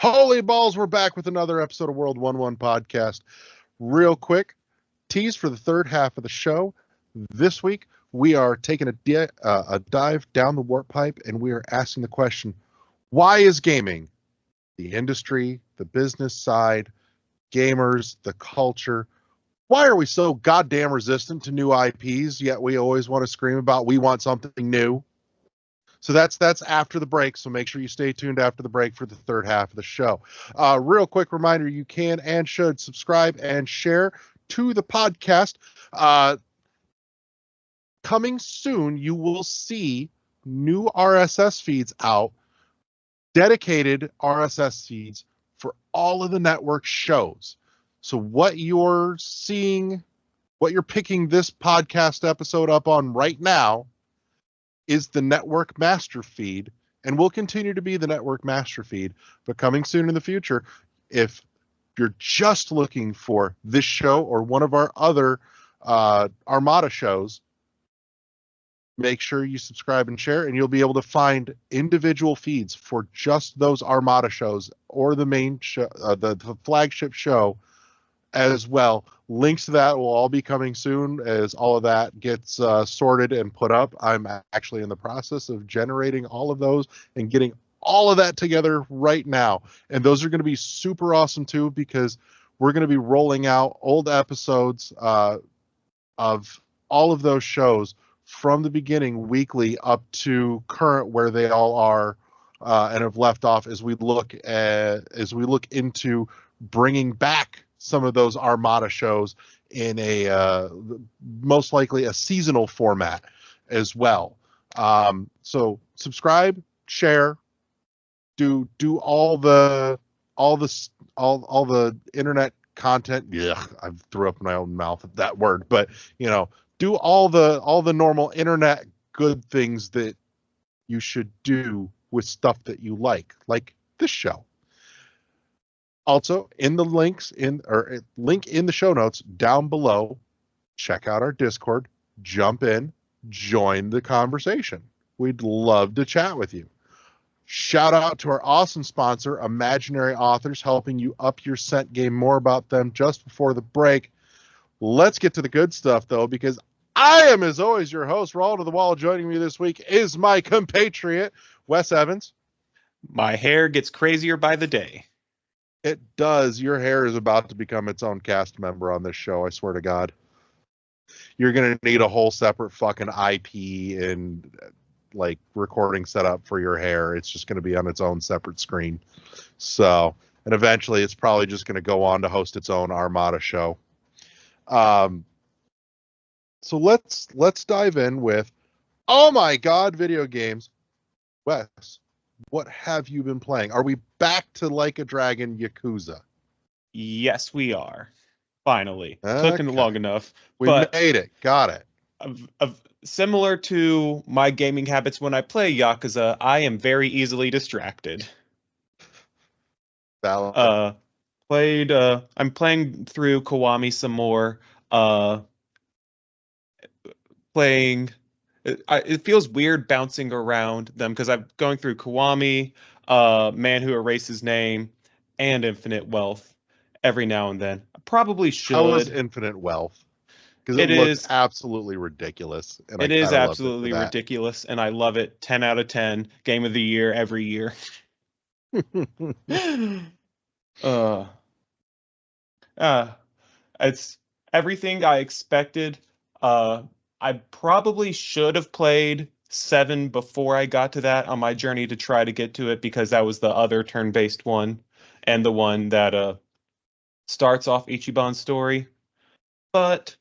Holy balls, we're back with another episode of World 1-1 Podcast. Real quick, tease for the third half of the show. This week, we are taking a dive down the warp pipe, and we are asking the question, why is gaming, the industry, the business side, gamers, the culture, why are we so goddamn resistant to new IPs, yet we always want to scream about we want something new? So that's after the break, so make sure you stay tuned after the break for the third half of the show. Real quick reminder, you can and should subscribe and share to the podcast. Coming soon, you will see new RSS feeds out, dedicated RSS feeds for all of the network shows. So what you're seeing, what you're picking this podcast episode up on right now is the network master feed, and will continue to be the network master feed, but coming soon in the future, if you're just looking for this show or one of our other Armada shows, make sure you subscribe and share, and you'll be able to find individual feeds for just those Armada shows or the main show, the flagship show as well. Links to that will all be coming soon as all of that gets sorted and put up. I'm actually in the process of generating all of those and getting all of that together right now. And those are going to be super awesome too, because we're going to be rolling out old episodes of all of those shows from the beginning weekly up to current, where they all are and have left off as we look into bringing back some of those Armada shows in a most likely a seasonal format as well. So subscribe, share, do all the internet content. Yeah, I threw up my own mouth at that word, but do all the normal internet good things that you should do with stuff that you like this show. Also, in the link in the show notes down below, check out our Discord, jump in, join the conversation. We'd love to chat with you. Shout out to our awesome sponsor, Imaginary Authors, helping you up your scent game. More about them just before the break. Let's get to the good stuff, though, because I am, as always, your host, Raul to the Wall. Joining me this week is my compatriot, Wes Evans. My hair gets crazier by the day. It does. Your hair is about to become its own cast member on this show, I swear to God. You're going to need a whole separate fucking IP and recording setup for your hair. It's just going to be on its own separate screen. So, and eventually it's probably just going to go on to host its own Armada show. So let's dive in with, oh my God, video games. Wes, what have you been playing? Are we back to Like a Dragon Yakuza? Yes, we are. Finally. Okay. Took long enough. We made it. Got it. Similar to my gaming habits when I play Yakuza, I am very easily distracted. Valid. I'm playing through Kiwami some more. It feels weird bouncing around them because I'm going through Kiwami, Man Who Erased His Name, and Infinite Wealth every now and then. I probably should. How is Infinite Wealth? Because it looks absolutely ridiculous. And it is absolutely ridiculous, and I love it. 10 out of 10. Game of the year every year. It's everything I expected. I probably should have played 7 before I got to that on my journey to try to get to it, because that was the other turn-based one and the one that starts off Ichiban's story. But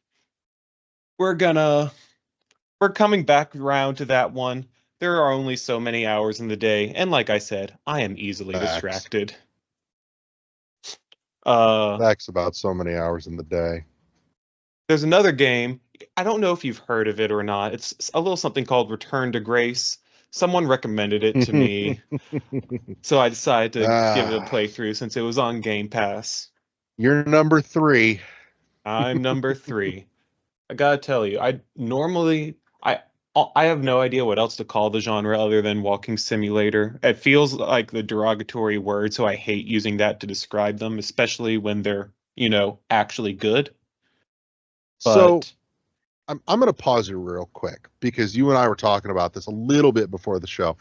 we're coming back around to that one. There are only so many hours in the day, and like I said, I am easily distracted. Facts about so many hours in the day. There's another game. I don't know if you've heard of it or not. It's a little something called Return to Grace. Someone recommended it to me, so I decided to give it a playthrough since it was on Game Pass. You're number 3. I'm number 3. I gotta tell you, I I have no idea what else to call the genre other than walking simulator. It feels like the derogatory word, so I hate using that to describe them, especially when they're, actually good. So But I'm going to pause you real quick because you and I were talking about this a little bit before the show,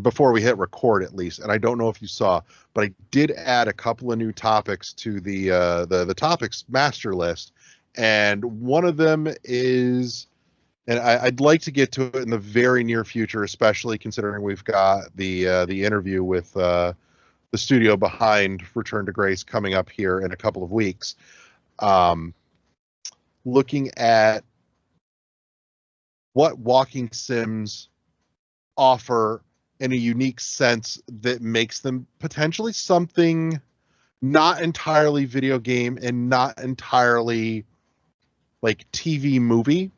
before we hit record at least. And I don't know if you saw, but I did add a couple of new topics to the topics master list, and one of them is, and I'd like to get to it in the very near future, especially considering we've got the interview with the studio behind Return to Grace coming up here in a couple of weeks. Looking at what walking sims offer in a unique sense that makes them potentially something not entirely video game and not entirely like TV movie.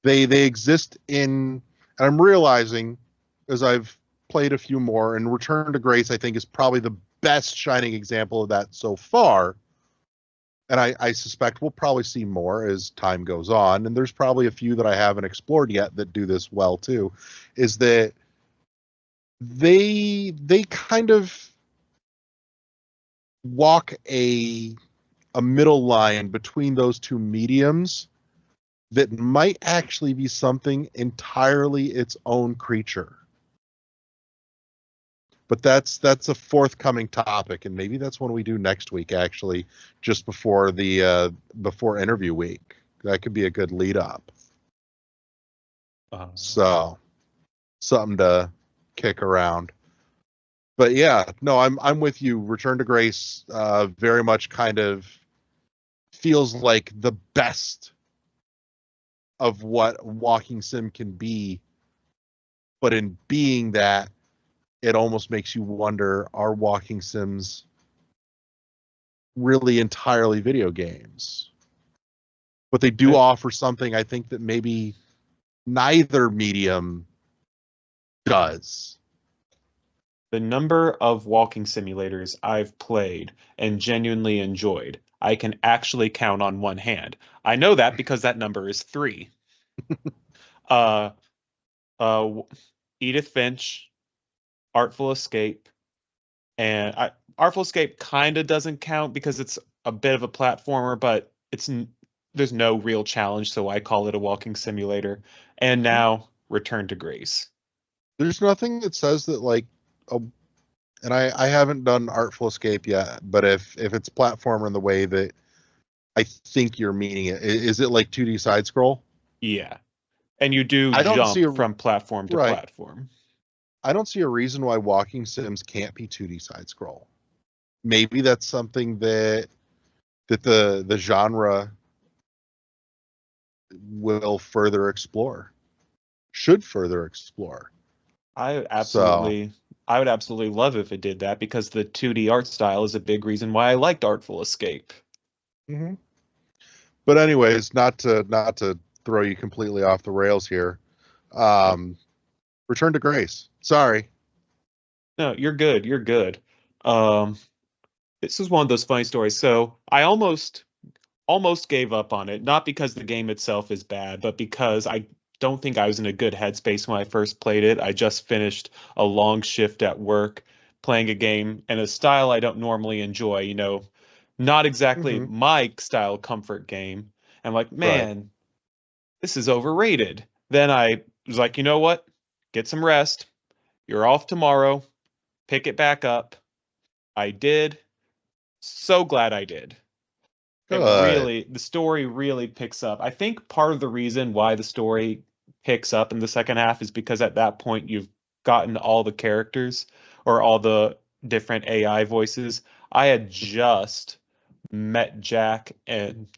They exist in, and I'm realizing as I've played a few more, and Return to Grace I think is probably the best shining example of that so far. And I suspect we'll probably see more as time goes on. And there's probably a few that I haven't explored yet that do this well too, is that they kind of walk a middle line between those two mediums that might actually be something entirely its own creature. But that's a forthcoming topic, and maybe that's one we do next week, actually, just before the before interview week. That could be a good lead up. So something to kick around. But yeah, no, I'm with you. Return to Grace very much kind of feels like the best of what walking sim can be. But in being that, it almost makes you wonder, are walking sims really entirely video games? But they do offer something I think that maybe neither medium does. The number of walking simulators I've played and genuinely enjoyed, I can actually count on one hand. I know that because that number is 3. uh, Edith Finch, Artful Escape, and Artful Escape kind of doesn't count because it's a bit of a platformer, but there's no real challenge, so I call it a walking simulator. And now Return to Grace. There's nothing that says that like and I haven't done Artful Escape yet, but if it's platformer in the way that I think you're meaning it, is it like 2D side scroll? Yeah. And you do I don't see jump from platform to right. platform. I don't see a reason why walking sims can't be 2D side scroll. Maybe that's something that the genre will further explore. Should further explore. I would absolutely love if it did that because the 2D art style is a big reason why I liked Artful Escape. Mm-hmm. But anyways, not to throw you completely off the rails here. Return to Grace. Sorry. No, you're good. You're good. This is one of those funny stories. So I almost gave up on it, not because the game itself is bad, but because I don't think I was in a good headspace when I first played it. I just finished a long shift at work playing a game in a style I don't normally enjoy, not exactly my style comfort game. I'm like, man, this is overrated. Then I was like, you know what? Get some rest. You're off tomorrow. Pick it back up. I did. So glad I did. Good. The story really picks up. I think part of the reason why the story picks up in the second half is because at that point you've gotten all the characters or all the different AI voices. I had just met Jack, and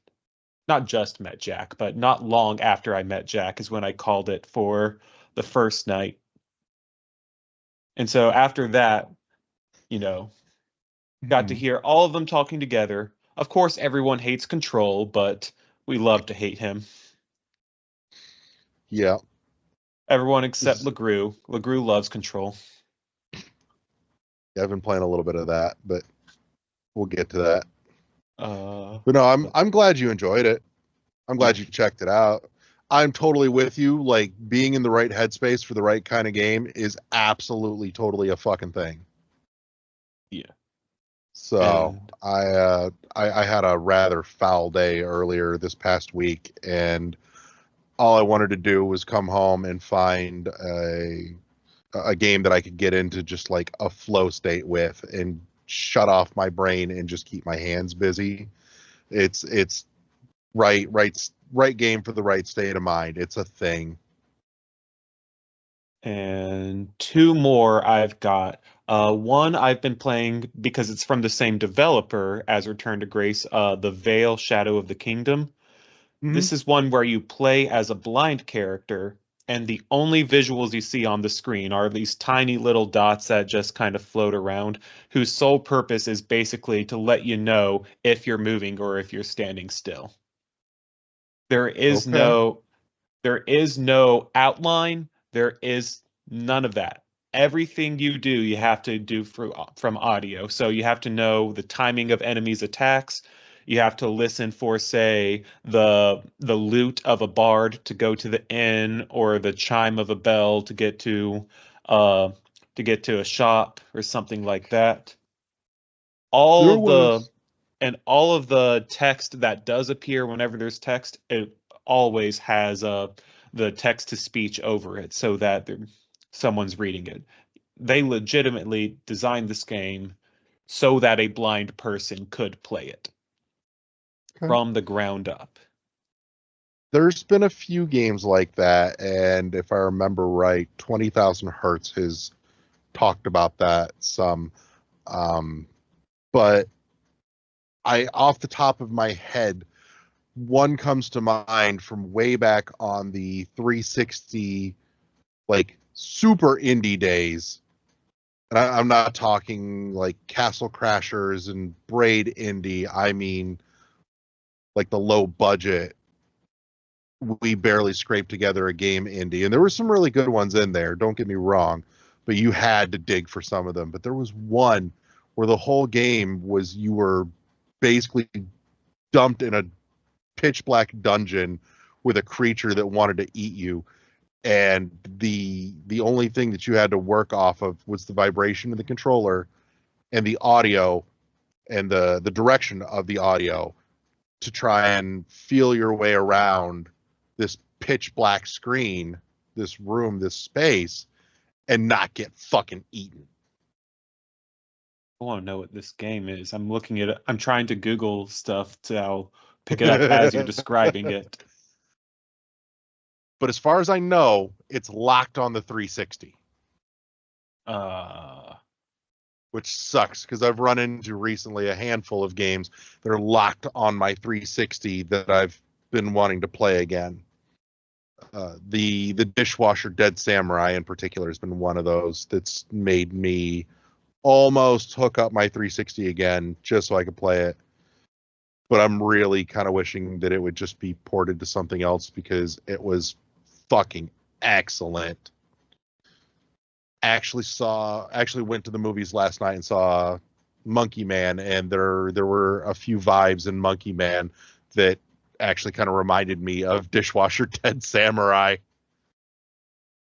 not just met Jack, but not long after I met Jack is when I called it for the first night. And so after that, got to hear all of them talking together. Of course, everyone hates Control, but we love to hate him. Yeah. Everyone except LeGrue. LeGrue loves Control. Yeah, I've been playing a little bit of that, but we'll get to that. But no, I'm glad you enjoyed it. I'm glad you checked it out. I'm totally with you. Like, being in the right headspace for the right kind of game is absolutely totally a fucking thing. Yeah. So And I had a rather foul day earlier this past week, and all I wanted to do was come home and find a game that I could get into just like a flow state with and shut off my brain and just keep my hands busy. It's right game for the right state of mind. It's a thing. and two more I've got. One I've been playing because it's from the same developer as Return to Grace, The Veil: Shadow of the Kingdom. Mhm. This is one where you play as a blind character, and the only visuals you see on the screen are these tiny little dots that just kind of float around, whose sole purpose is basically to let you know if you're moving or if you're standing still. There is Okay. no there is no outline. There is none of that. Everything you do, you have to do from audio. So you have to know the timing of enemies' attacks. You have to listen for, say, the lute of a bard to go to the inn, or the chime of a bell uh to get to a shop or something like that. All There of the was and all of the text that does appear whenever there's text, it always has the text to speech over it so that someone's reading it. They legitimately designed this game so that a blind person could play it okay. from the ground up. There's been a few games like that, and if I remember right, 20,000 Hertz has talked about that some. Um, but I, off the top of my head, one comes to mind from way back on the 360, like super indie days. And I'm not talking like Castle Crashers and Braid indie. I mean, like the low budget. We barely scraped together a game indie, and there were some really good ones in there. Don't get me wrong, but you had to dig for some of them. But there was one where the whole game was you were basically dumped in a pitch black dungeon with a creature that wanted to eat you, and the only thing that you had to work off of was the vibration of the controller and the audio and the direction of the audio to try and feel your way around this pitch black screen, this room, this space, and not get fucking eaten. I want to know what this game is. I'm looking at it. I'm trying to Google stuff to I'll pick it up as you're describing it. But as far as I know, it's locked on the 360, Uh, which sucks because I've run into recently a handful of games that are locked on my 360 that I've been wanting to play again. The Dishwasher Dead Samurai in particular has been one of those that's made me almost hook up my 360 again just so I could play it. But I'm really kind of wishing that it would just be ported to something else because it was fucking excellent. Actually went to the movies last night and saw Monkey Man, and there were a few vibes in Monkey Man that actually kind of reminded me of Dishwasher Dead Samurai.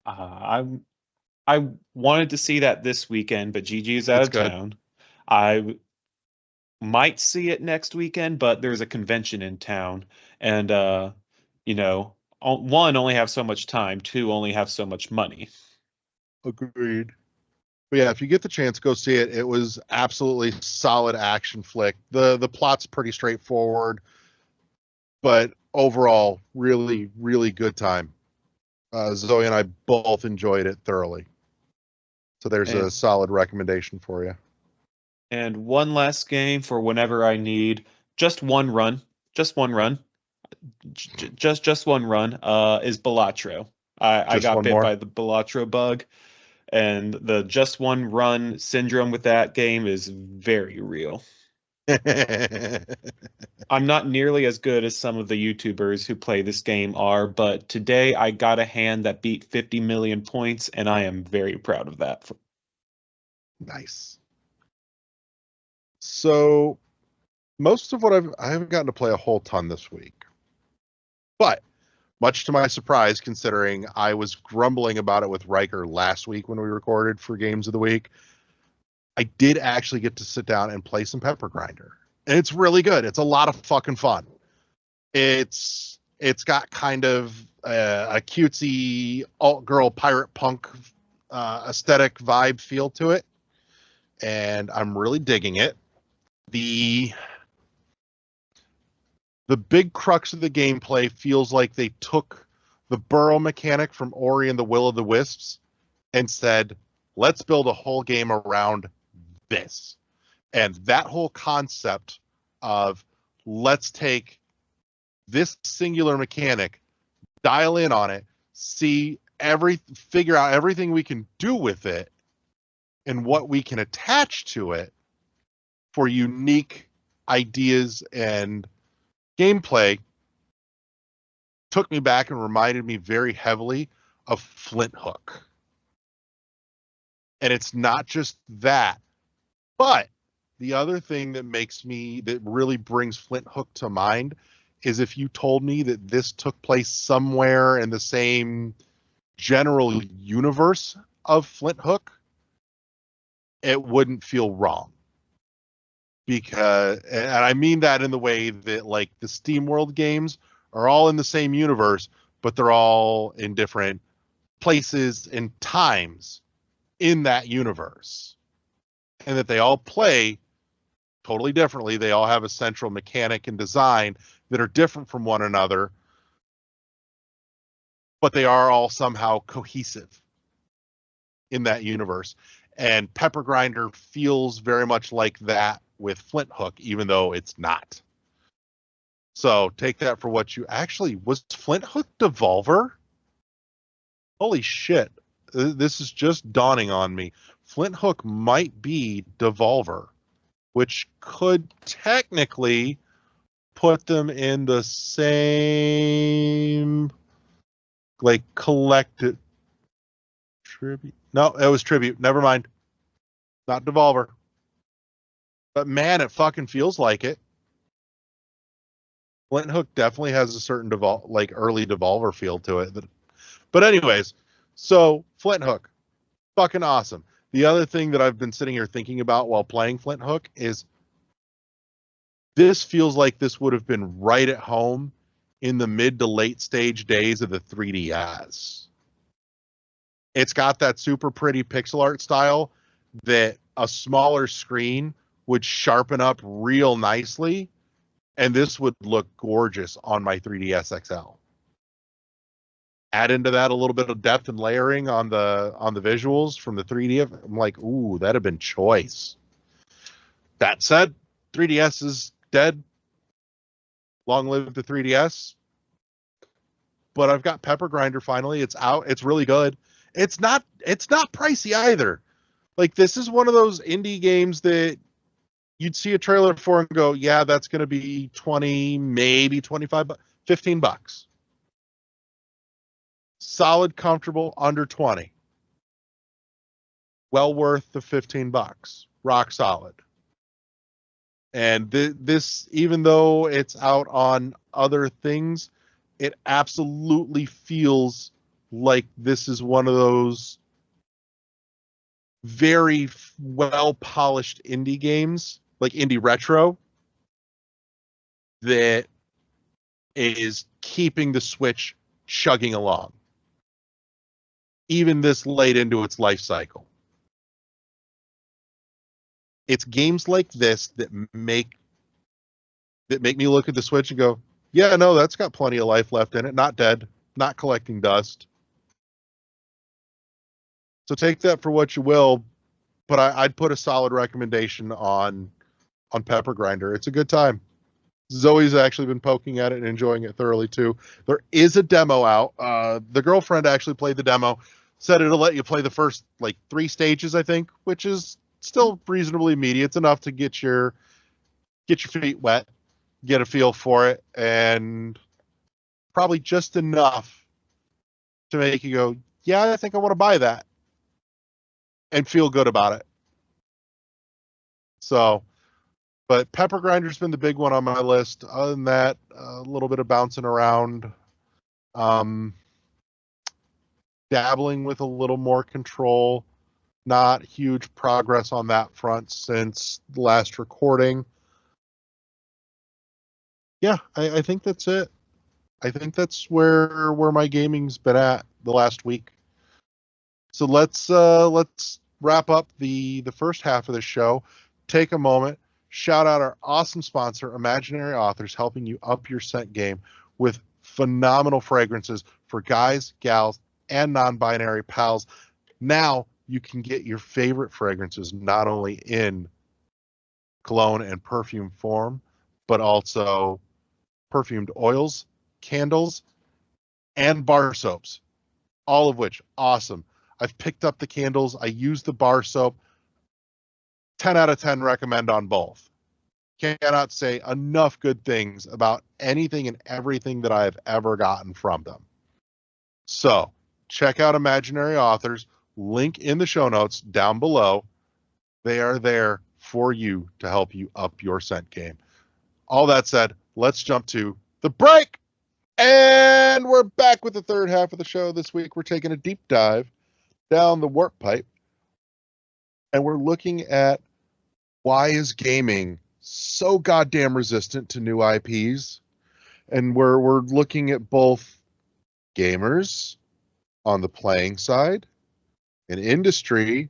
I'm I wanted to see that this weekend, but Gigi is out It's of good. town. I might see it next weekend, but there's a convention in town, and you know, one, only have so much time, two, only have so much money. Agreed. But yeah, if you get the chance, go see it. It was absolutely solid action flick. The plot's pretty straightforward, but overall, really, really good time. Zoe and I both enjoyed it thoroughly. So there's a And solid recommendation for you. one last game for whenever I need just one run, just one run, just one run. Is Balatro. I Just got one bit more. by the Balatro bug, and the just one run syndrome with that game is very real. I'm not nearly as good as some of the YouTubers who play this game are, but today I got a hand that beat 50 million points, and I am very proud of that. Nice. So most of what I haven't gotten to play a whole ton this week, but much to my surprise, considering I was grumbling about it with Riker last week when we recorded for Games of the Week. I did actually get to sit down and play some Pepper Grinder. And it's really good. It's a lot of fucking fun. It's got kind of a cutesy alt-girl pirate punk aesthetic vibe feel to it. And I'm really digging it. The big crux of the gameplay feels like they took the burrow mechanic from Ori and the Will of the Wisps and said, let's build a whole game around this. And that whole concept of let's take this singular mechanic, dial in on it, figure out everything we can do with it and what we can attach to it for unique ideas and gameplay, took me back and reminded me very heavily of Flint Hook. And it's not just that, but the other thing that really brings Flint Hook to mind is if you told me that this took place somewhere in the same general universe of Flint Hook, it wouldn't feel wrong. And I mean that in the way that like the SteamWorld games are all in the same universe, but they're all in different places and times in that universe. And that they all play totally differently. They all have a central mechanic and design that are different from one another, but they are all somehow cohesive in that universe. And Pepper Grinder feels very much like that with Flint Hook, even though it's not. So take that for what you actually was. Flint Hook Devolver? Holy shit. This is just dawning on me. Flint Hook might be Devolver, which could technically put them in the same like collected tribute. No, it was Tribute. Never mind. Not Devolver. But man, it fucking feels like it. Flint Hook definitely has a certain early Devolver feel to it. But anyways, so Flint Hook, fucking awesome. The other thing that I've been sitting here thinking about while playing Flint Hook is this feels like this would have been right at home in the mid to late stage days of the 3DS. It's got that super pretty pixel art style that a smaller screen would sharpen up real nicely, and this would look gorgeous on my 3DS XL. Add into that a little bit of depth and layering on the visuals from the 3D. I'm like, ooh, that'd have been choice. That said, 3DS is dead. Long live the 3DS. But I've got Pepper Grinder finally. It's out. It's really good. It's not pricey either. Like, this is one of those indie games that you'd see a trailer for and go, yeah, that's going to be 20, maybe 25, $15. Solid, comfortable, under 20. Well worth the $15. Rock solid. And this, even though it's out on other things, it absolutely feels like this is one of those very well-polished indie games, like indie retro, that is keeping the Switch chugging along, even this late into its life cycle. It's games like this that make me look at the Switch and go, yeah, no, that's got plenty of life left in it. Not dead, not collecting dust. So take that for what you will, but I'd put a solid recommendation on Pepper Grinder. It's a good time. Zoe's actually been poking at it and enjoying it thoroughly too. There is a demo out. The girlfriend actually played the demo, said it'll let you play the first like 3 stages, I think, which is still reasonably meaty. It's enough to get your feet wet, get a feel for it, and probably just enough to make you go, yeah, I think I want to buy that, and feel good about it. So, but Pepper Grinder's been the big one on my list. Other than that, a little bit of bouncing around Dabbling with a little more control. Not huge progress on that front since the last recording. Yeah, I think that's it. I think that's where my gaming's been at the last week. So let's wrap up the first half of the show. Take a moment, shout out our awesome sponsor, Imaginary Authors, helping you up your scent game with phenomenal fragrances for guys, gals, and non-binary pals. Now you can get your favorite fragrances not only in cologne and perfume form, but also perfumed oils, candles, and bar soaps, all of which awesome. I've picked up the candles. I use the bar soap. 10 out of 10 recommend on both. Cannot say enough good things about anything and everything that I've ever gotten from them. So check out Imaginary Authors. Link in the show notes down below. They are there for you to help you up your scent game. All that said, let's jump to the break. And we're back with the third half of the show. This week, we're taking a deep dive down the warp pipe. And we're looking at why is gaming so goddamn resistant to new IPs? And we're looking at both gamers on the playing side and industry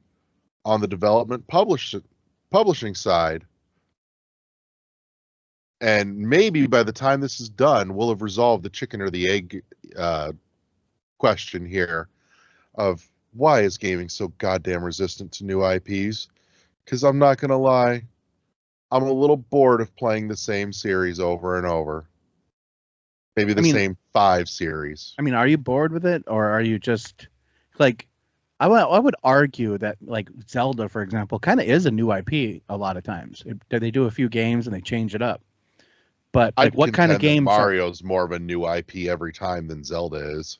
on the development publishing side. And maybe by the time this is done, we'll have resolved the chicken or the egg question here of why is gaming so goddamn resistant to new IPs? Because I'm not going to lie, I'm a little bored of playing the same series over and over. Maybe the same 5 series. I mean, are you bored with it, or are you just like, I would argue that like Zelda, for example, kind of is a new IP a lot of times. They do a few games and they change it up. But like, what kind of games? Mario's more of a new IP every time than Zelda is.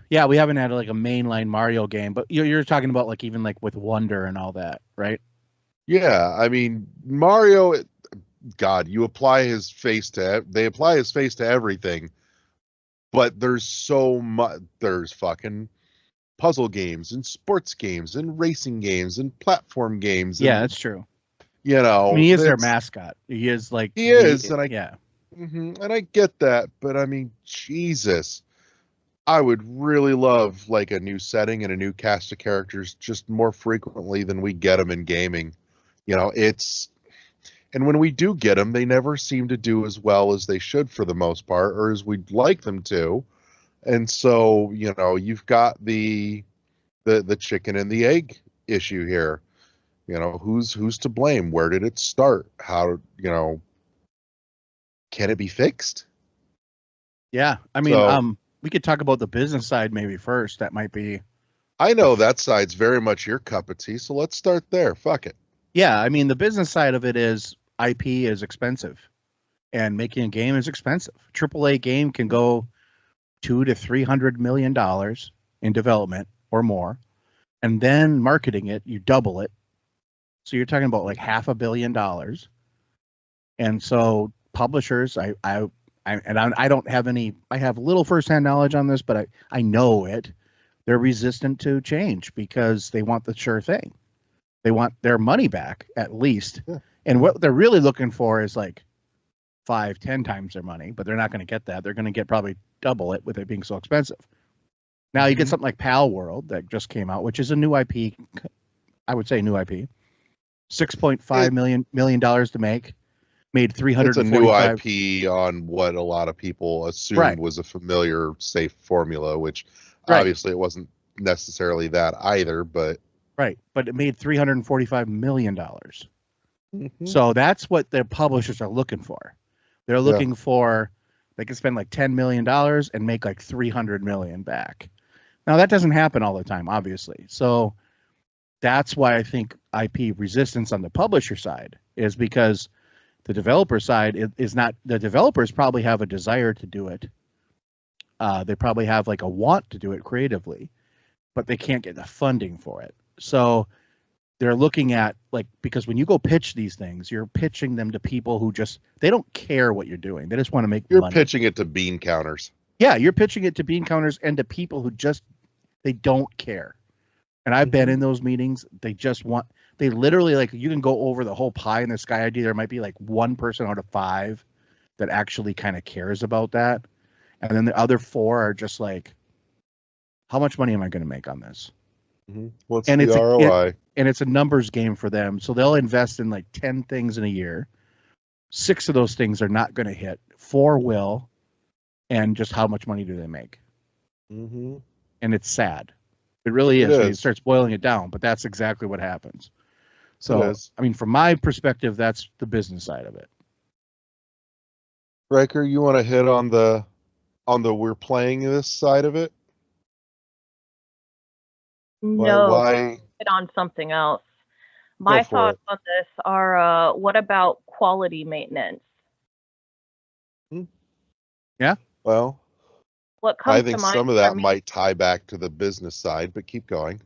Yeah, we haven't had like a mainline Mario game, but you're talking about like even like with Wonder and all that, right? Yeah, I mean Mario. God, you apply his face to. They apply his face to everything, but there's so much. There's fucking puzzle games and sports games and racing games and platform games. Yeah, that's true. You know, I mean, he is their mascot. He is like and I get that, but I mean, Jesus, I would really love like a new setting and a new cast of characters just more frequently than we get them in gaming. You know, and when we do get them, they never seem to do as well as they should for the most part, or as we'd like them to. And so, you know, you've got the chicken and the egg issue here. You know, who's to blame? Where did it start? How, you know, can it be fixed? Yeah, I mean, we could talk about the business side maybe first. That might be. I know that side's very much your cup of tea, so let's start there. Fuck it. Yeah, I mean, the business side of it is IP is expensive, and making a game is expensive. AAA game can go $200 to $300 million in development or more, and then marketing it, you double it. So you're talking about like $500 million. And so publishers, I don't have any. I have little firsthand knowledge on this, but I know it. They're resistant to change because they want the sure thing. They want their money back at least. Yeah. And what they're really looking for is like 5-10 times their money, but they're not going to get that. They're going to get probably double it with it being so expensive. Now you get something like Pal World that just came out, which is a new IP. I would say new IP. $6.5 million to make. Made 345. It's a new IP on what a lot of people assumed was a familiar, safe formula, which obviously it wasn't necessarily that either, but. Right, but it made $345 million. So that's what their publishers are looking for. They're looking for, they can spend like $10 million and make like $300 million back. Now that doesn't happen all the time, obviously. So that's why I think IP resistance on the publisher side is because the developer side is not, the developers probably have a desire to do it. They probably have like a want to do it creatively, but they can't get the funding for it. So they're looking at like, because when you go pitch these things, you're pitching them to people who just, they don't care what you're doing. They just want to make money. You're pitching it to bean counters. Yeah, you're pitching it to bean counters and to people who just they don't care. And I've been in those meetings. They literally, like, you can go over the whole pie in the sky idea. There might be like one person out of 5 that actually kind of cares about that. And then the other 4 are just like, how much money am I going to make on this? What's And the it's ROI? and it's a numbers game for them. So they'll invest in like 10 things in a year. 6 of those things are not going to hit. 4 will. And just how much money do they make? Mm-hmm. And it's sad. It really is. When you start boiling it down, but that's exactly what happens. So, I mean, from my perspective, that's the business side of it. Riker, you want to hit on the we're playing this side of it? No, Why? hit on something else. My thoughts on this are, what about quality maintenance? Yeah. Well, what comes I think to mind some of that might tie back to the business side, but keep going.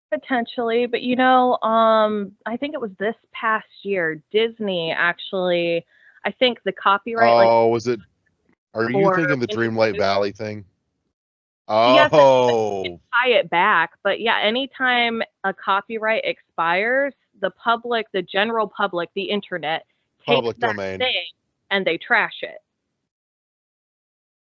Potentially, but you know, I think it was this past year, Disney actually, I think the copyright. Oh, was it? Are you thinking the Dreamlight Valley thing? Yes, Oh, tie it back, but yeah, anytime a copyright expires, the public, the general public, the internet takes that thing and they trash it.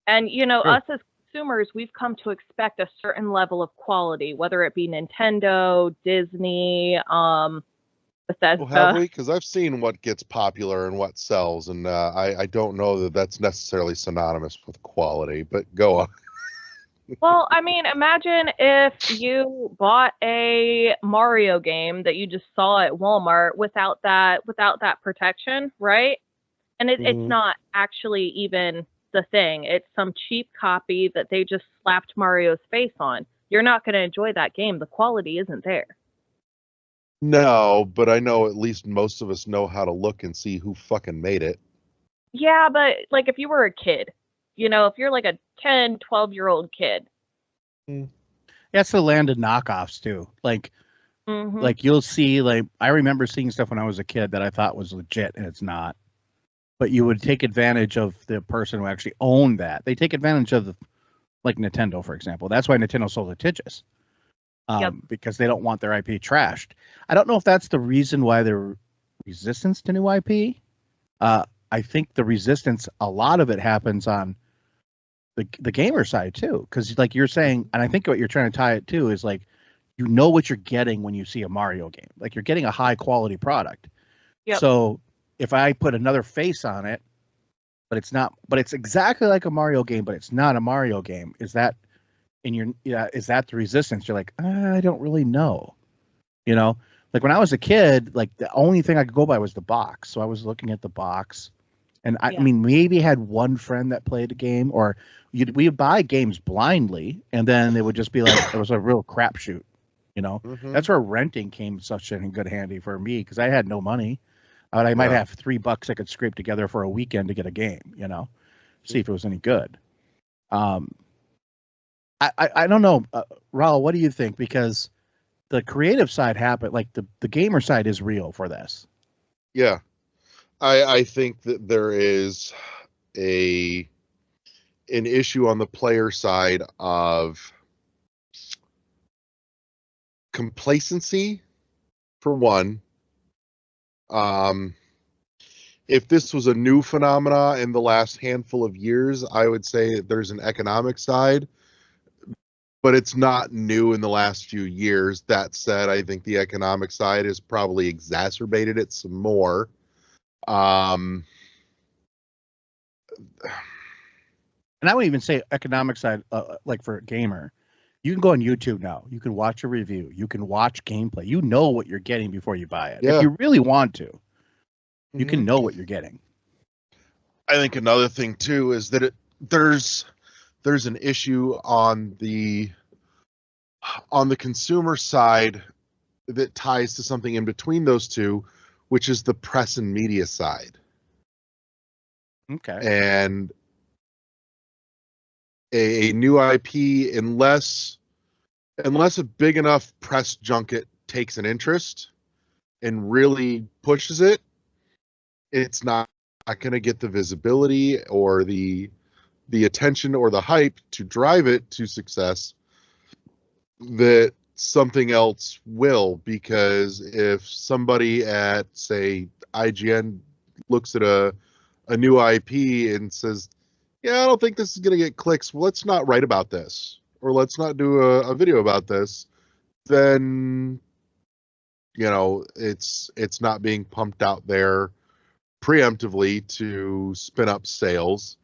And you know, us as consumers, we've come to expect a certain level of quality, whether it be Nintendo, Disney, Bethesda. Well, have we? Because I've seen what gets popular and what sells, and I don't know that that's necessarily synonymous with quality. But go on. Well, I mean, imagine if you bought a Mario game that you just saw at Walmart without that protection, right? And it's not actually even the thing. It's some cheap copy that they just slapped Mario's face on. You're not going to enjoy that game. The quality isn't there. No, but I know at least most of us know how to look and see who fucking made it. Yeah, but like if you were a kid, you know, if you're like a 10, 12-year-old kid. That's the land of knockoffs too. Like, like you'll see, like, I remember seeing stuff when I was a kid that I thought was legit and it's not. But you would take advantage of the person who actually owned that. They take advantage of, like Nintendo, for example. That's why Nintendo sold litigious. Because they don't want their IP trashed. I don't know if that's the reason why they're resistance to new IP. I think the resistance, a lot of it happens on the gamer side too, because like you're saying, and I think what you're trying to tie it to is like, you know what you're getting when you see a Mario game. Like you're getting a high quality product. So if I put another face on it, but it's not, but it's exactly like a Mario game, but it's not a Mario game, is that in your, is that the resistance? You're like, I don't really know. You know, like when I was a kid, like the only thing I could go by was the box. So I was looking at the box. And I mean, maybe had one friend that played a game, or we would buy games blindly, and then they would just be like, it was a real crapshoot. You know, that's where renting came such in good handy for me, because I had no money. I might have $3 I could scrape together for a weekend to get a game, you know, see if it was any good. I don't know, Raul, what do you think? Because the creative side happened, like the gamer side is real for this. Yeah. I think that there is an issue on the player side of complacency, for one. If this was a new phenomena in the last handful of years, I would say there's an economic side, but it's not new in the last few years. That said, I think the economic side has probably exacerbated it some more. And I would even say economic side, like for a gamer, you can go on YouTube now. You can watch a review. You can watch gameplay. You know what you're getting before you buy it. If you really want to, you can know what you're getting. I think another thing too is that there's an issue on the consumer side that ties to something in between those two, which is the press and media side. Okay. And a new IP, unless a big enough press junket takes an interest and really pushes it, it's not going to get the visibility or the the attention or the hype to drive it to success, that something else will. Because if somebody at, say, IGN looks at a new IP and says, yeah, I don't think this is going to get clicks, well, let's not write about this, or let's not do a video about this, then, you know, it's not being pumped out there preemptively to spin up sales.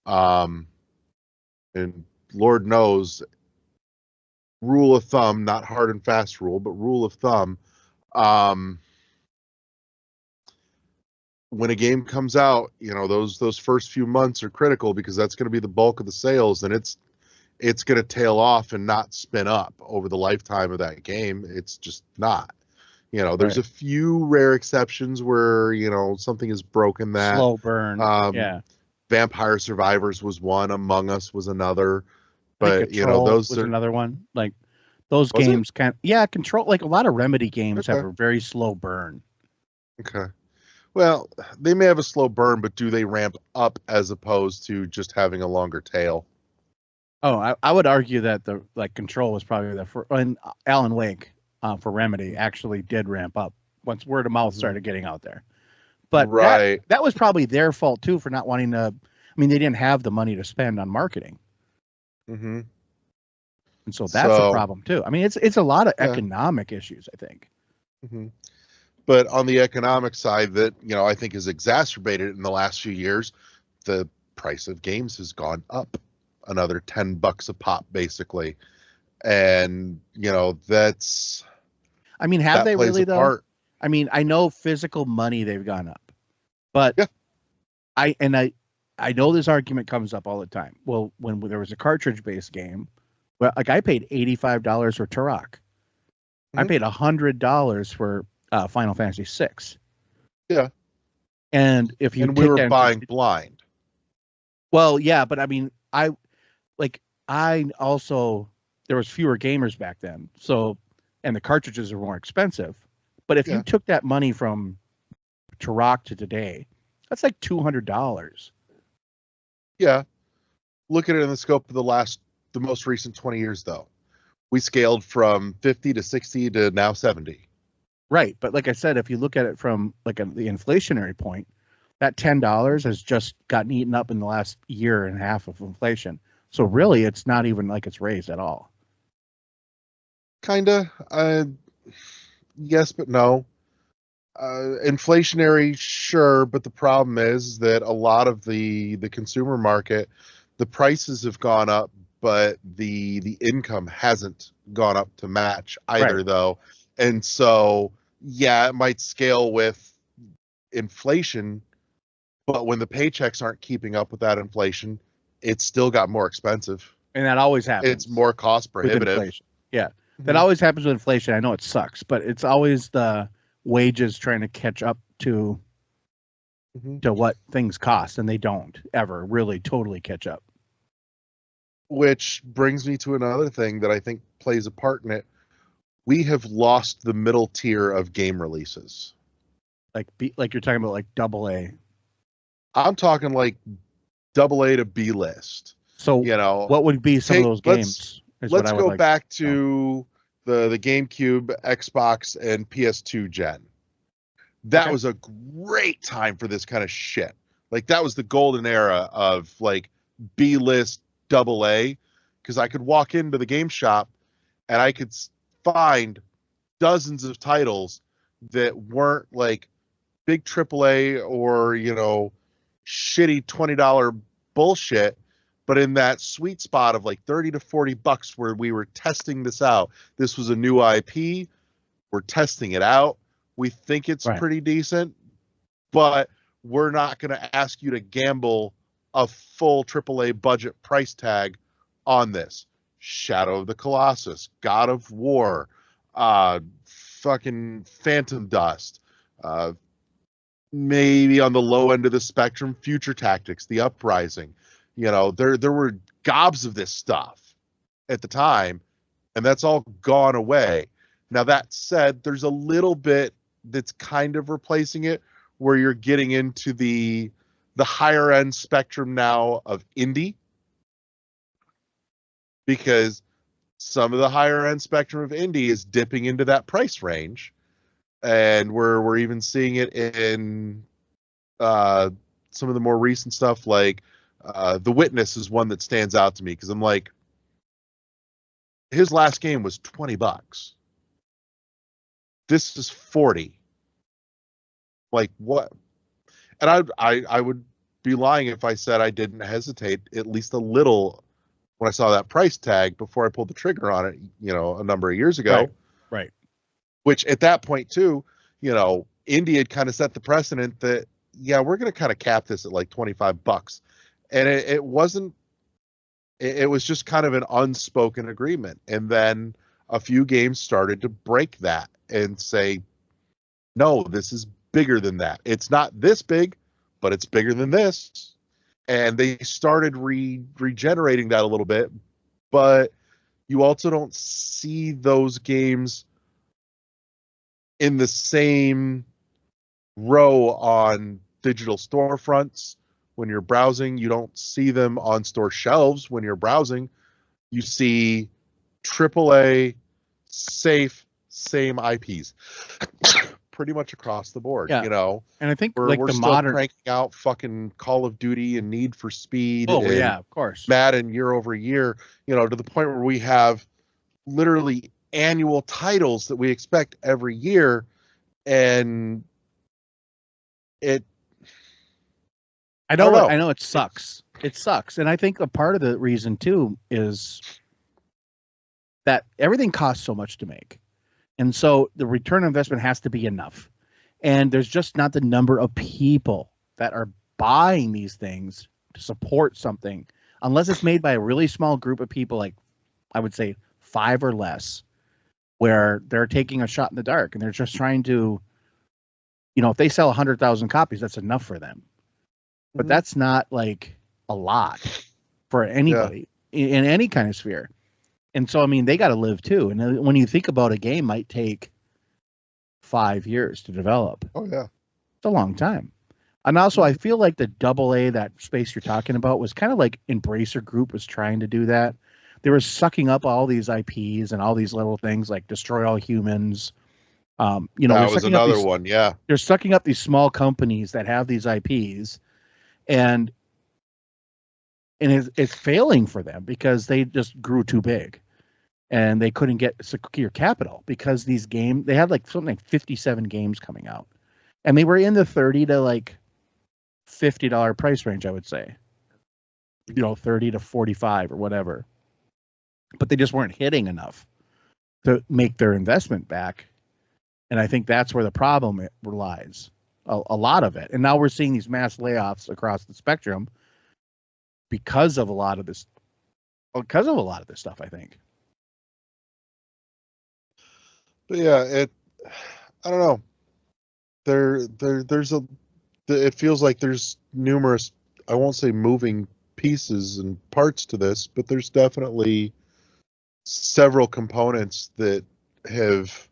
And Lord knows, rule of thumb, not hard and fast rule, but rule of thumb, when a game comes out, you know, those first few months are critical, because that's going to be the bulk of the sales, and it's going to tail off and not spin up over the lifetime of that game. It's just not. You know, there's a few rare exceptions where, you know, something is broken that. Slow burn. Yeah. Vampire Survivors was one. Among Us was another. But, Like you know, those was are another one. Like those Was it? games Control, like a lot of Remedy games have Okay. a very slow burn. Okay. Well, they may have a slow burn, but do they ramp up as opposed to just having a longer tail? Oh, I would argue that the Control was probably the first, and Alan Wake for Remedy actually did ramp up once word of mouth started getting out there. But Right. that was probably their fault too for not wanting to. I mean, they didn't have the money to spend on marketing, Mm-hmm. and so that's a So- problem too. I mean, it's a lot of Yeah. economic issues, I think. Mm-hmm. But on the economic side, that, you know, I think is exacerbated in the last few years, the price of games has gone up another $10 a pop, basically. And, you know, that's I mean, have that they plays really a though? part. I mean, I know physical money they've gone up, but Yeah. I know this argument comes up all the time. Well, when there was a cartridge-based game, well, like I paid $85 for Turok. I Mhm. paid $100 for Final Fantasy VI. Yeah. And if you And we take were that- buying blind. well, yeah, but I mean, I also there was fewer gamers back then, so and the cartridges were more expensive. But if Yeah. you took that money from Turok to today, that's like $200. Yeah. Look at it in the scope of the most recent 20 years, though. We scaled from 50 to 60 to now 70. Right, but like I said, if you look at it from the inflationary point, that $10 has just gotten eaten up in the last year and a half of inflation. So really, it's not even like it's raised at all. Kinda. Yes, but no. Inflationary, sure, but the problem is that a lot of the consumer market, the prices have gone up, but the income hasn't gone up to match either, Right. though. And so, yeah, it might scale with inflation, but when the paychecks aren't keeping up with that inflation, it's still got more expensive. And that always happens. It's more cost with prohibitive. inflation. Yeah, that Mhm. always happens with inflation. I know it sucks, but it's always the wages trying to catch up to Mhm. what things cost, and they don't ever really totally catch up. Which brings me to another thing that I think plays a part in it. We have lost the middle tier of game releases. Like you're talking about like AA. I'm talking like AA to B list. So You know, what would be some of those let's- games? is what let's I would go like back to the GameCube, Xbox, and PS2 gen. That Okay. was a great time for this kind of shit. Like, that was the golden era of like B list AA, because I could walk into the game shop and I could find dozens of titles that weren't like big AAA or, you know, shitty $20 bullshit, but in that sweet spot of like 30 to 40 bucks where we were testing this out. This was a new IP. We're testing it out. We think it's Right. pretty decent, but we're not going to ask you to gamble a full AAA budget price tag on this. Shadow of the Colossus, God of War, fucking Phantom Dust, maybe on the low end of the spectrum, Future Tactics, The Uprising. You know, there were gobs of this stuff at the time, and that's all gone away. Now, that said, there's a little bit that's kind of replacing it, where you're getting into the higher end spectrum now of indie. because some of the higher end spectrum of indie is dipping into that price range, and we're even seeing it in some of the more recent stuff, like The Witness is one that stands out to me because I'm like, his last game was $20. This is 40. Like, what? And I would be lying if I said I didn't hesitate at least a little when I saw that price tag before I pulled the trigger on it, a number of years ago. Right. Which at that point too, Indie had kind of set the precedent that, yeah, we're going to kind of cap this at like $25. And it wasn't, it was just kind of an unspoken agreement. And then a few games started to break that and say, no, this is bigger than that. It's not this big, but it's bigger than this. And they started regenerating that a little bit, but you also don't see those games in the same row on digital storefronts when you're browsing. You don't see them on store shelves when you're browsing. You see AAA, safe, same IPs pretty much across the board. Yeah. And I think we're the still modern cranking out fucking Call of Duty and Need for Speed. Oh and yeah, of course. Madden year over year, to the point where we have literally annual titles that we expect every year, and I know it sucks. It sucks. And I think a part of the reason too is that everything costs so much to make. And so the return on investment has to be enough. And there's just not the number of people that are buying these things to support something, unless it's made by a really small group of people, like I would say 5 or less, where they're taking a shot in the dark and they're just trying to, if they sell 100,000 copies, that's enough for them. But that's not like a lot for anybody in any kind of sphere. And so, I mean, they got to live too. And when you think about a game might take 5 years to develop. Oh, yeah. It's a long time. And also, I feel like the AA, that space you're talking about, was kind of like Embracer Group was trying to do that. They were sucking up all these IPs and all these little things like Destroy All Humans. That was another one, yeah. They're sucking up these small companies that have these IPs, and it's failing for them because they just grew too big, and they couldn't get secure capital because these games, they had like something like 57 games coming out, and they were in the $30 to like $50 price range, I would say, 30 to 45 or whatever, but they just weren't hitting enough to make their investment back. And I think that's where the problem lies, a lot of it. And now we're seeing these mass layoffs across the spectrum because of a lot of this stuff, I think. But yeah, I don't know. It feels like there's numerous, I won't say moving pieces and parts to this, but there's definitely several components that have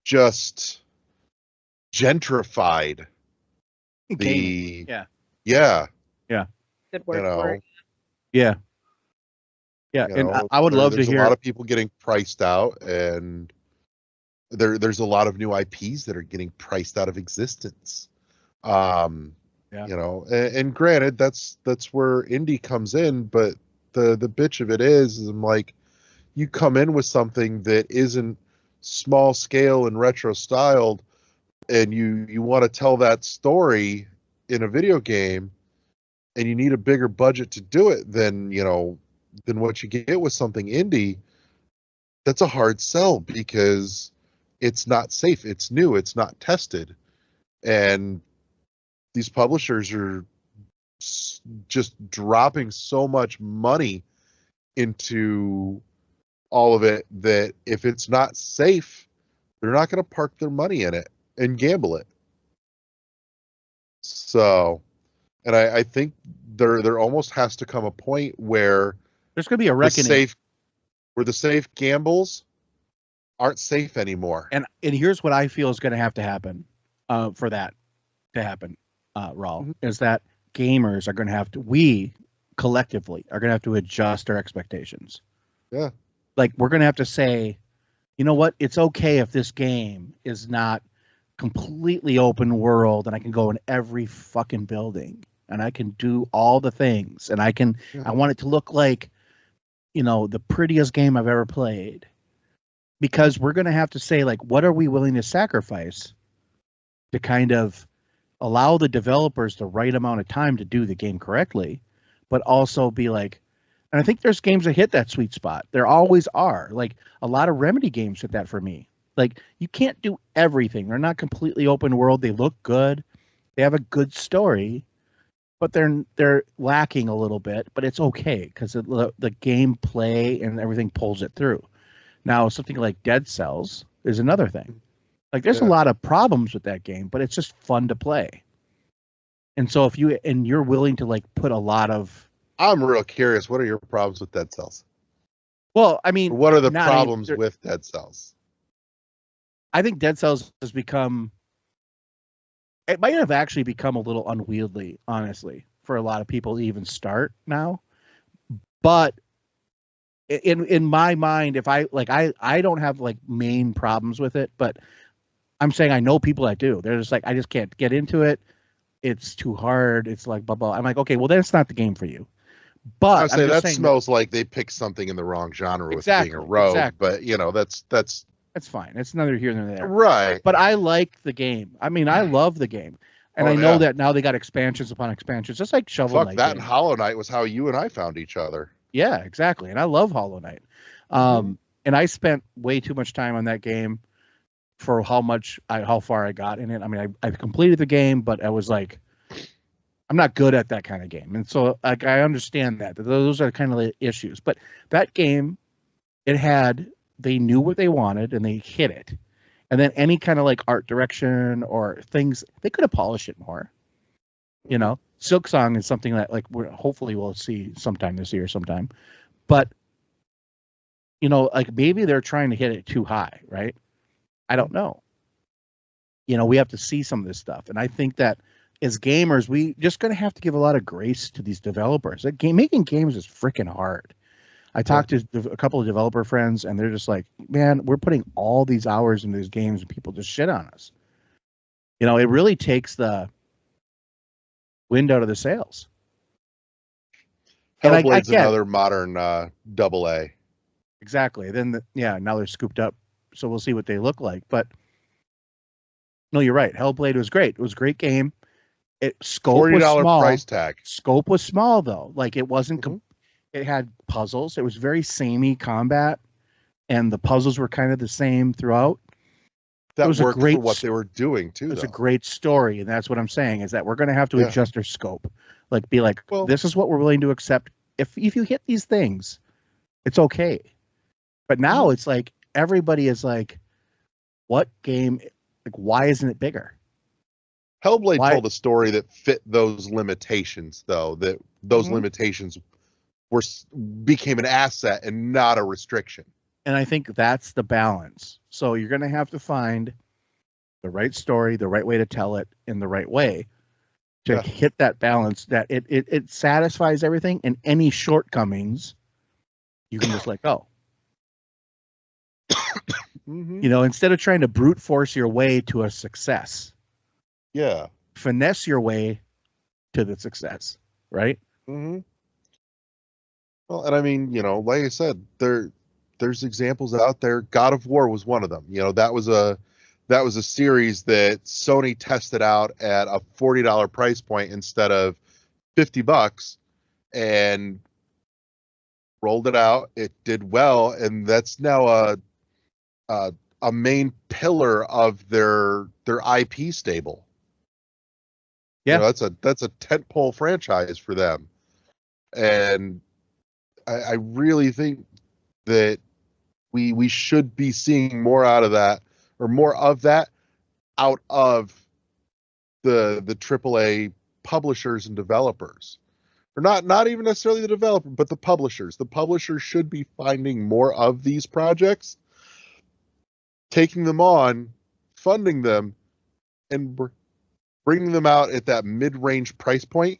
just gentrified the yeah Good word for it. Yeah. And I would love to hear a lot of people getting priced out, and there's a lot of new IPs that are getting priced out of existence. And granted, that's where indie comes in, but the bitch of it is I'm like, you come in with something that isn't small scale and retro styled, and you want to tell that story in a video game, and you need a bigger budget to do it than what you get with something indie. That's a hard sell because it's not safe, it's new, it's not tested, and these publishers are just dropping so much money into all of it that if it's not safe, they're not going to park their money in it and gamble it. So, and I think there almost has to come a point where there's going to be a reckoning where the safe gambles aren't safe anymore. And here's what I feel is going to happen for that to happen, Raul, is that gamers are going to have to, we collectively are going to have to adjust our expectations. Yeah. Like, we're going to have to say, you know what? It's okay if this game is not completely open world and I can go in every fucking building and I can do all the things and Yeah. I want it to look like, the prettiest game I've ever played. Because we're going to have to say, like, what are we willing to sacrifice to kind of allow the developers the right amount of time to do the game correctly, but also be like, and I think there's games that hit that sweet spot. There always are. Like, a lot of Remedy games hit that for me. Like, you can't do everything. They're not completely open world. They look good. They have a good story, but they're lacking a little bit. But it's okay because the gameplay and everything pulls it through. Now, something like Dead Cells is another thing. Like, there's a lot of problems with that game, but it's just fun to play. And so if you're willing to, like, put a lot of, I'm real curious. What are your problems with Dead Cells? well, I mean, What are the problems with Dead Cells? I think Dead Cells has become, it might have actually become a little unwieldy, honestly, for a lot of people to even start now. But in my mind, if I don't have, like, main problems with it, but I'm saying I know people that do. They're just like, I just can't get into it. It's too hard. It's like blah blah. I'm like, okay, well, then it's not the game for you. But I say that smells like they picked something in the wrong genre with being a rogue. But that's fine. It's neither here nor there. Right. But I like the game. I mean, I love the game, and I know that now they got expansions upon expansions, just like Shovel Knight. That and Hollow Knight was how you and I found each other. Yeah, exactly. And I love Hollow Knight. And I spent way too much time on that game for how far I got in it. I mean, I completed the game, but I was like, I'm not good at that kind of game. And so, like, I understand that those are kind of the issues. But that game, they knew what they wanted and they hit it. And then any kind of, like, art direction or things, they could have polished it more. Silksong is something that, like, hopefully we'll see sometime this year sometime. But, like, maybe they're trying to hit it too high, right? I don't know. We have to see some of this stuff. And I think that as gamers, we just going to have to give a lot of grace to these developers. Making games is freaking hard. I talked to a couple of developer friends, and they're just like, man, we're putting all these hours into these games, and people just shit on us. It really takes the wind out of the sails. Hellblade's another modern AA. Exactly. Then, now they're scooped up. So we'll see what they look like. But no, you're right. Hellblade was great. It was a great game. Scope was small. Price tag. Scope was small, though. Like, it wasn't. It had puzzles. It was very samey combat, and the puzzles were kind of the same throughout. That was worked for what they were doing too. It's a great story, and that's what I'm saying is that we're going to have to adjust our scope. Like, be like, this is what we're willing to accept. If you hit these things, it's okay. But now it's like everybody is like, what game? Like, why isn't it bigger? Hellblade told a story that fit those limitations, though. That those limitations became an asset and not a restriction. And I think that's the balance. So you're going to have to find the right story, the right way to tell it in the right way to hit that balance that it satisfies everything, and any shortcomings you can just let go. Instead of trying to brute force your way to a success. Yeah. Finesse your way to the success, right? Mm-hmm. Well, and I mean, like I said, there's examples out there. God of War was one of them. That was a series that Sony tested out at a $40 price point instead of $50, and rolled it out. It did well, and that's now a main pillar of their IP stable. Yeah, that's a tentpole franchise for them, and I really think that we should be seeing more out of that, or more of that out of the AAA publishers and developers, or not even necessarily the developer, but the publishers. The publishers should be finding more of these projects, taking them on, funding them, and bringing them out at that mid-range price point.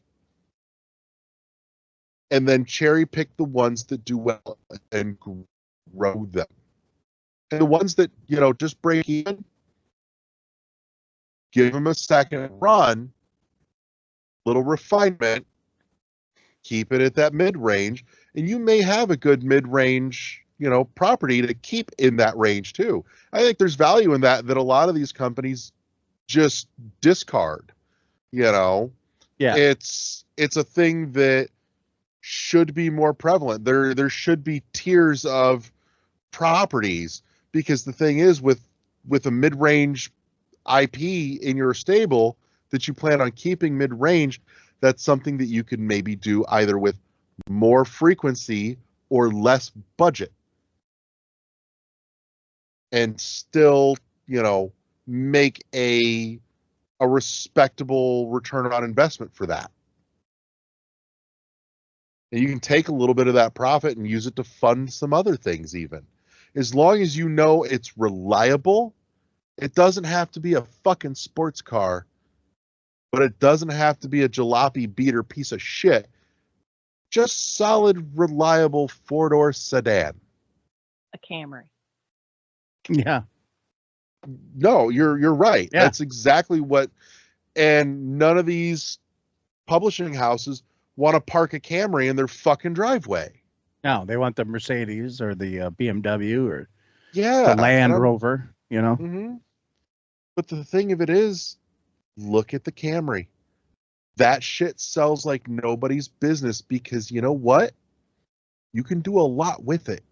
and then cherry pick the ones that do well and grow them. And the ones that, just break even, give them a second run, little refinement, keep it at that mid-range, and you may have a good mid-range, property to keep in that range too. I think there's value in that a lot of these companies just discard. Yeah. It's a thing that should be more prevalent. There should be tiers of properties, because the thing is, with a mid-range IP in your stable that you plan on keeping mid-range, that's something that you could maybe do either with more frequency or less budget, and still, make a respectable return on investment for that. And you can take a little bit of that profit and use it to fund some other things even. As long as it's reliable, it doesn't have to be a fucking sports car, but it doesn't have to be a jalopy beater piece of shit. Just solid, reliable four-door sedan. A Camry. Yeah. No, you're right. Yeah. That's exactly what. And none of these publishing houses want to park a Camry in their fucking driveway. No, they want the Mercedes or the BMW or the Land Rover, Mm-hmm. But the thing of it is, look at the Camry. That shit sells like nobody's business, because you know what? You can do a lot with it.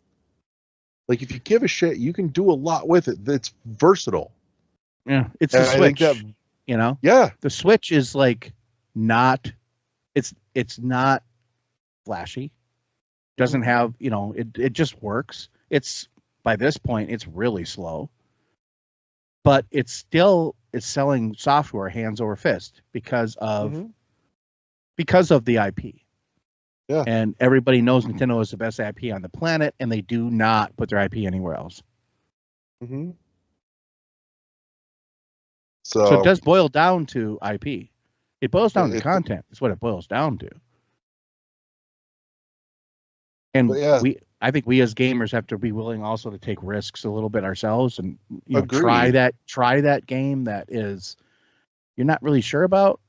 Like, if you give a shit, you can do a lot with it. That's versatile. Yeah, it's the Switch. Yeah, the Switch is like not. It's not flashy. Doesn't have it just works. It's, by this point, it's really slow. But it's selling software hands over fist because of the IP. Yeah. And everybody knows Nintendo is the best IP on the planet, and they do not put their IP anywhere else. Mm-hmm. So it does boil down to IP. It boils down to content. Is what it boils down to. And I think we as gamers have to be willing also to take risks a little bit ourselves, and try that game that is you're not really sure about.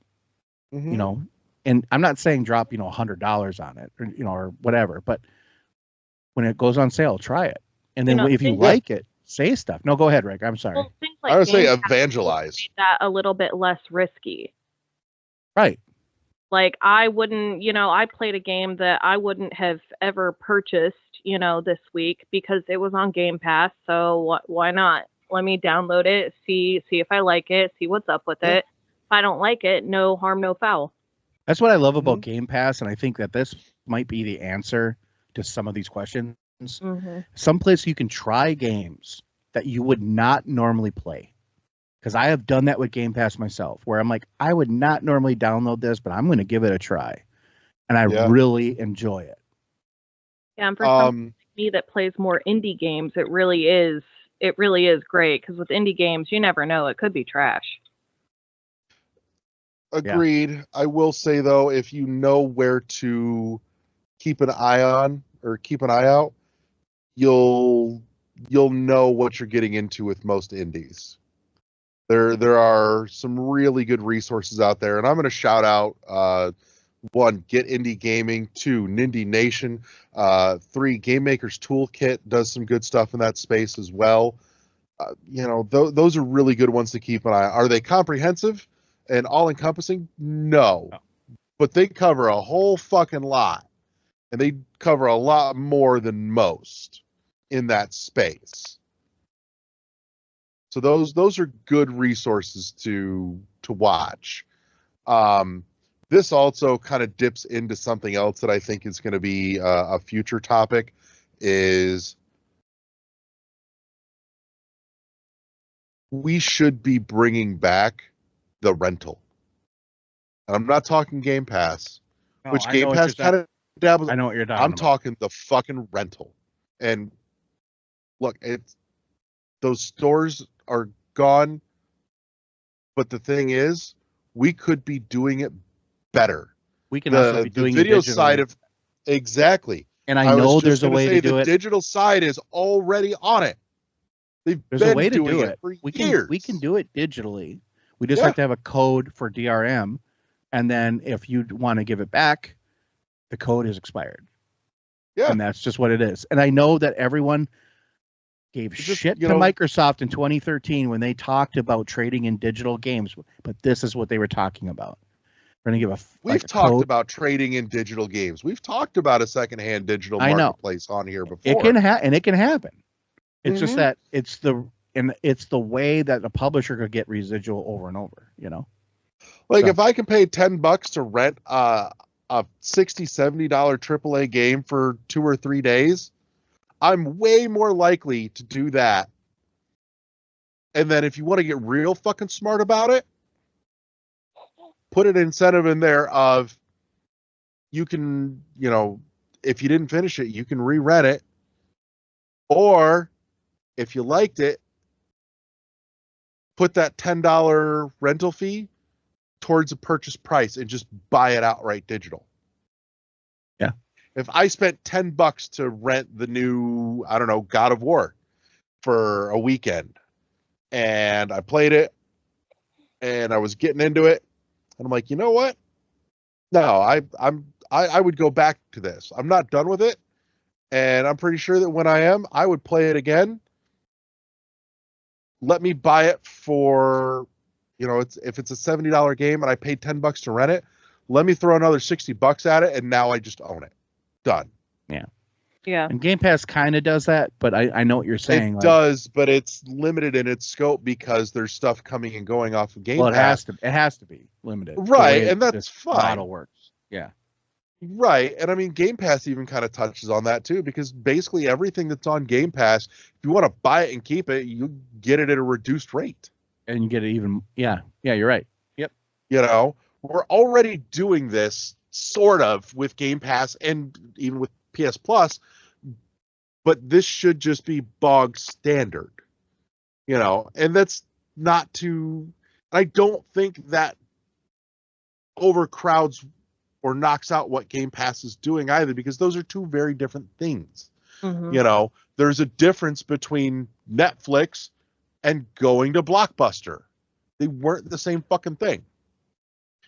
Mm-hmm. And I'm not saying drop $100 on it or whatever, but when it goes on sale, try it, and then if you like it, say stuff. No, go ahead, Rick. I'm sorry. Well, things like I would say evangelize. Make that a little bit less risky. Right. Like, I wouldn't, I played a game that I wouldn't have ever purchased, this week because it was on Game Pass. So why not? Let me download it, see if I like it, see what's up with it. If I don't like it, no harm, no foul. That's what I love about Game Pass, and I think that this might be the answer to some of these questions. Mm-hmm. Someplace you can try games that you would not normally play. Because I have done that with Game Pass myself, where I'm like, I would not normally download this, but I'm going to give it a try. And I really enjoy it. Yeah, and for someone like me that plays more indie games, it really is great. Because with indie games, you never know. It could be trash. Agreed. Yeah. I will say, though, if you know where to keep an eye on or keep an eye out, you'll know what you're getting into with most indies. There are some really good resources out there, and I'm going to shout out 1, Get Indie Gaming, 2, Nindy Nation, 3, Game Maker's Toolkit does some good stuff in that space as well. Those are really good ones to keep an eye on. Are they comprehensive and all-encompassing? No. But they cover a whole fucking lot, and they cover a lot more than most in that space. So those are good resources to watch. This also kind of dips into something else that I think is going to be a future topic, is we should be bringing back the rental. And I'm not talking Game Pass, which Game Pass kind of dabbles. I know what you're talking I'm about. talking the fucking rental. And look, those stores are gone, but the thing is, we could be doing it better. We can also be doing the video side of Exactly. And I know was just there's a gonna way say to do the it. digital side is already on it. They've There's been a way to doing do it it. for We years. can do it digitally. We just Yeah. have to have a code for DRM, and then if you want to give it back, the code is expired. Yeah. And that's just what it is. And I know that everyone gave It's just, shit you to know- Microsoft in 2013 when they talked about trading in digital games, but this is what they were talking about. We're gonna give a We've a talked code. about trading in digital games. We've talked about a secondhand digital I know. marketplace on here before. It can and it can happen. It's just Mhm. that it's the way that the publisher could get residual over and over. Like So- if I can pay $10 to rent a $60-$70 AAA game for 2 or 3 days, I'm way more likely to do that. And then if you want to get real fucking smart about it, put an incentive in there of you can, if you didn't finish it, you can re-rent it. Or if you liked it, put that $10 rental fee towards a purchase price and just buy it outright digital. Yeah. If I spent $10 to rent the new, I don't know, God of War for a weekend and I played it and I was getting into it and I'm like, you know what? No, I would go back to this. I'm not done with it. And I'm pretty sure that when I am, I would play it again. Let me buy it for, if it's a $70 game and I paid $10 to rent it, let me throw another $60 at it, and now I just own it. Done. Yeah. And Game Pass kind of does that, but I know what you're saying. It does, but it's limited in its scope because there's stuff coming and going off of Game Well, Pass. it has to be limited, the Right, way and that's this fine. model works. Yeah. Right, and I mean Game Pass even kind of touches on that too, because basically everything that's on Game Pass, if you want to buy it and keep it, you get it at a reduced rate. And you get it even. Yeah. You're right. Yep. We're already doing this sort of with Game Pass and even with PS Plus, but this should just be bog standard, and that's not too. I don't think that overcrowds or knocks out what Game Pass is doing either, because those are two very different things. Mhm. There's a difference between Netflix and going to Blockbuster. They weren't the same fucking thing.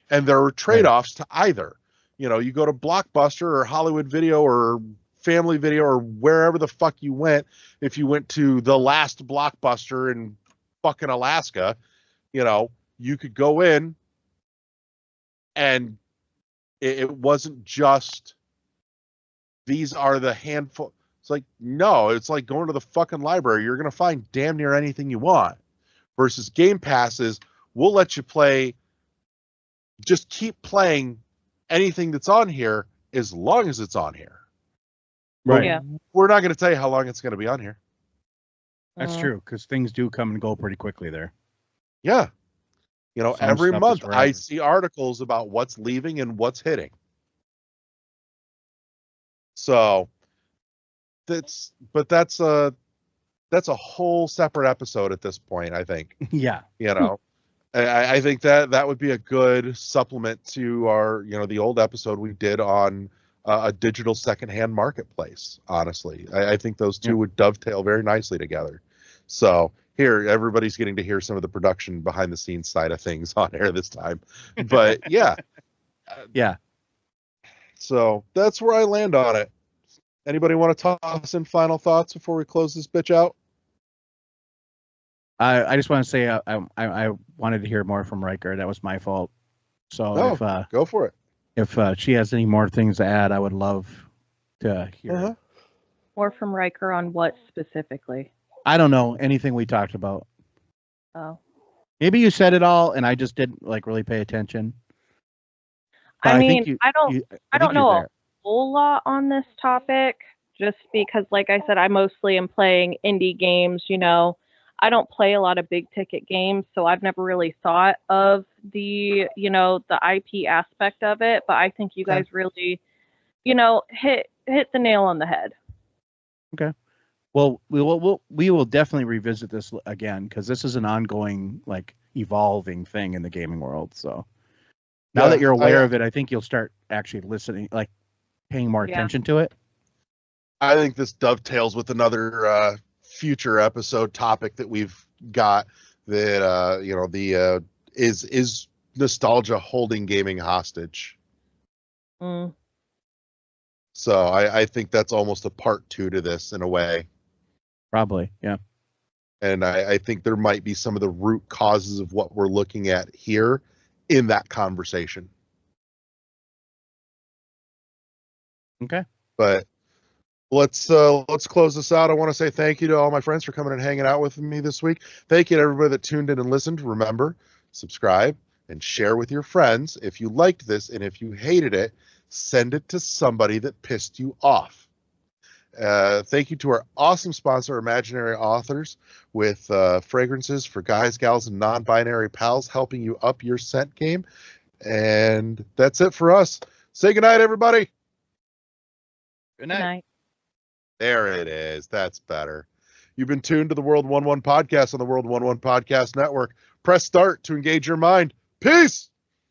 And there are trade-offs to either. You go to Blockbuster or Hollywood Video or Family Video or wherever the fuck you went. If you went to the last Blockbuster in fucking Alaska, you could go in and it wasn't just these are the handful. It's like, no, it's like going to the fucking library. You're going to find damn near anything you want. Versus Game Passes, we'll let you play, just keep playing anything that's on here as long as it's on here. Right. Yeah. We're not going to tell you how long it's going to be on here. That's Mhm. true, because things do come and go pretty quickly there. Yeah. Some Every stuff is month I forever. see articles about what's leaving and what's hitting. So that's a whole separate episode at this point, I think. Yeah. I think that would be a good supplement to our, the old episode we did on a digital secondhand marketplace. Honestly, I think those two would dovetail very nicely together. So here, everybody's getting to hear some of the production behind the scenes side of things on air this time. But yeah. Yeah. So that's where I land on it. Anybody want to toss in final thoughts before we close this bitch out? I just want to say I wanted to hear more from Riker. That was my fault. So No, go for it. if she has any more things to add, I would love to hear. Uh-huh. More from Riker on what specifically? I don't know anything we talked about. Oh. Maybe you said it all, and I just didn't really pay attention. But I think mean, I don't think know you're a whole lot on this topic, just because, like I said, I mostly am playing indie games. I don't play a lot of big ticket games, so I've never really thought of the IP aspect of it. But I think you guys really, hit the nail on the head. Okay. Well, we will definitely revisit this again, because this is an ongoing, evolving thing in the gaming world. So now that you're aware of it, I think you'll start actually listening, paying more Yeah. attention to it. I think this dovetails with another future episode topic that we've got that is nostalgia holding gaming hostage. Mm. So I think that's almost a part 2 to this in a way. Probably, yeah. And I think there might be some of the root causes of what we're looking at here in that conversation. Okay. But let's close this out. I want to say thank you to all my friends for coming and hanging out with me this week. Thank you to everybody that tuned in and listened. Remember, subscribe and share with your friends. If you liked this and if you hated it, send it to somebody that pissed you off. Thank you to our awesome sponsor, Imaginary Authors, with fragrances for guys, gals, and non-binary pals, helping you up your scent game. And that's it for us. Say goodnight, everybody. Good Good night. There it is. That's better. You've been tuned to the World 1-1 podcast on the World 1-1 Podcast Network. Press start to engage your mind. Peace.